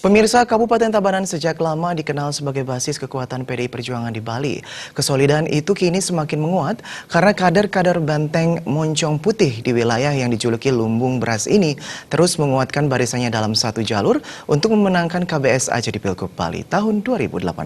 Pemirsa, Kabupaten Tabanan sejak lama dikenal sebagai basis kekuatan PDI Perjuangan di Bali. Kesolidan itu kini semakin menguat karena kader-kader Banteng Moncong Putih di wilayah yang dijuluki lumbung beras ini terus menguatkan barisannya dalam satu jalur untuk memenangkan KBS Aceh di Pilgub Bali tahun 2018.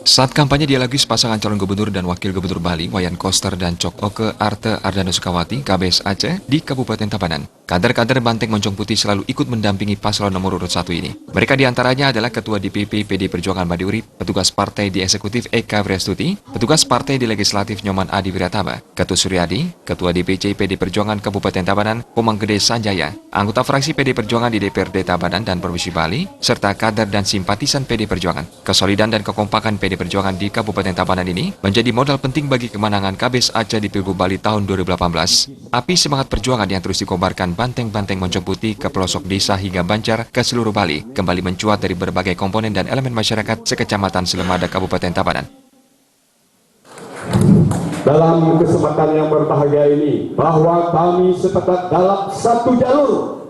Saat kampanye dialogis pasangan calon gubernur dan wakil gubernur Bali, Wayan Koster dan Cok Oke Arte Ardana Sukawati, KBS Aceh, di Kabupaten Tabanan. Kader-kader Banteng Moncong Putih selalu ikut mendampingi paslon nomor urut 1 ini. Mereka diantaranya adalah Ketua DPP PD Perjuangan Madi Urip, petugas partai di Eksekutif Eka Vrestuti, petugas partai di Legislatif Nyoman Adi Wiratama, Ketua Suryadi, Ketua DPC PD Perjuangan Kabupaten Tabanan, Komang Gede Sanjaya, anggota fraksi PD Perjuangan di DPRD Tabanan dan Provinsi Bali, serta kader dan simpatisan PD Perjuangan. Kesolidan dan kekompakan PD Perjuangan di Kabupaten Tabanan ini menjadi modal penting bagi kemenangan KBS Aceh di Pilgub Bali tahun 2018. Api semangat perjuangan yang terus dikobarkan Banteng-Banteng Moncong Putih ke pelosok desa hingga Banjar ke seluruh Bali kembali mencuat dari berbagai komponen dan elemen masyarakat sekecamatan Selemada Kabupaten Tabanan. Dalam kesempatan yang berbahagia ini, bahwa kami sepakat dalam satu jalur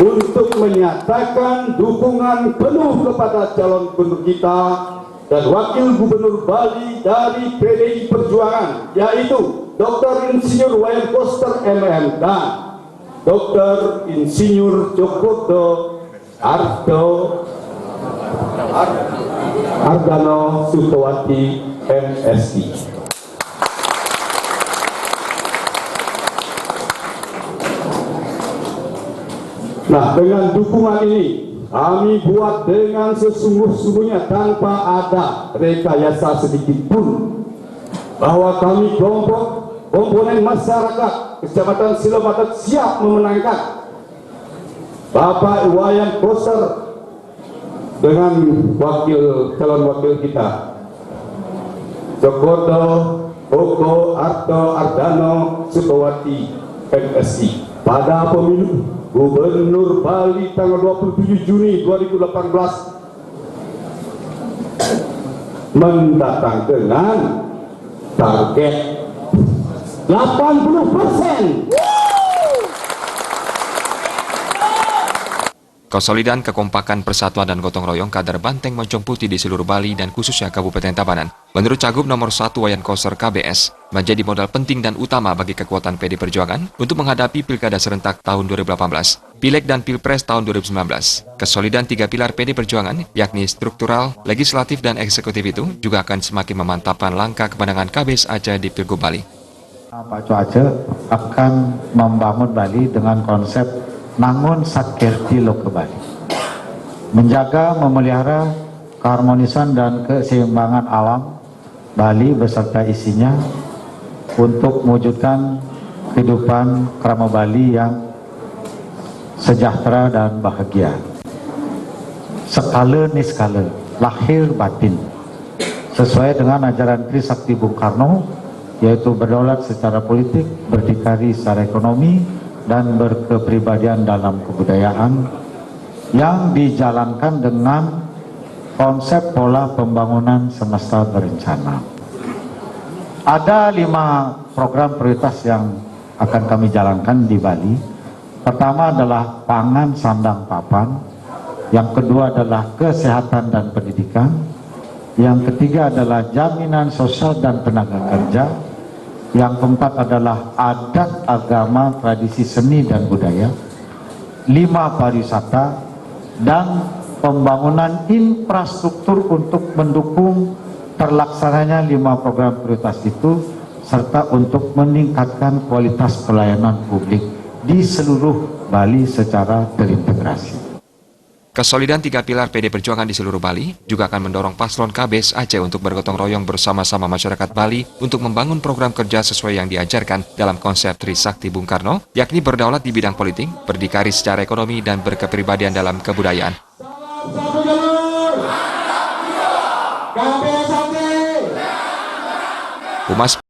untuk menyatakan dukungan penuh kepada calon gubernur kita dan wakil gubernur Bali dari PDI Perjuangan, yaitu Dr. Insinyur Wayan Koster MM dan Dr. Insinyur Jokoto Ardana Sukawati MSI. Nah, dengan dukungan ini kami buat dengan sesungguh-sungguhnya tanpa ada rekayasa sedikit pun, bahwa kami komponen masyarakat Kecamatan Selemada siap memenangkan Bapak Wayan Koster dengan calon wakil kita Jokoto Oko Arto Ardano Sukawati MSI pada pemilu Gubernur Bali tanggal 27 Juni 2018 mendatang dengan target 80%. Kesolidan, kekompakan, persatuan, dan gotong royong kader Banteng Moncong Putih di seluruh Bali dan khususnya Kabupaten Tabanan, menurut Cagup nomor 1 Wayan Koster KBS, menjadi modal penting dan utama bagi kekuatan PD Perjuangan untuk menghadapi Pilkada serentak tahun 2018, Pileg dan Pilpres tahun 2019. Kesolidan 3 pilar PD Perjuangan, yakni struktural, legislatif, dan eksekutif itu juga akan semakin memantapkan langkah kemenangan KBS Aceh di Pilgub Bali. Pak Aceh akan membangun Bali dengan konsep Nangun Sakirti Loke Bali, menjaga, memelihara keharmonisan dan keseimbangan alam Bali beserta isinya untuk mewujudkan kehidupan kerama Bali yang sejahtera dan bahagia. Skala niskala, lahir batin, sesuai dengan ajaran Trisakti Bung Karno, yaitu berdaulat secara politik, berdikari secara ekonomi, dan berkepribadian dalam kebudayaan yang dijalankan dengan konsep pola pembangunan semesta berencana. Ada 5 program prioritas yang akan kami jalankan di Bali. Pertama adalah pangan sandang papan, yang kedua adalah kesehatan dan pendidikan, yang ketiga adalah jaminan sosial dan tenaga kerja, yang keempat adalah adat, agama, tradisi, seni, dan budaya, 5 pariwisata, dan pembangunan infrastruktur untuk mendukung terlaksananya 5 program prioritas itu, serta untuk meningkatkan kualitas pelayanan publik di seluruh Bali secara terintegrasi. Kesolidan 3 pilar PD Perjuangan di seluruh Bali juga akan mendorong paslon KBS Aceh untuk bergotong royong bersama-sama masyarakat Bali untuk membangun program kerja sesuai yang diajarkan dalam konsep Trisakti Bung Karno, yakni berdaulat di bidang politik, berdikari secara ekonomi, dan berkepribadian dalam kebudayaan. Humas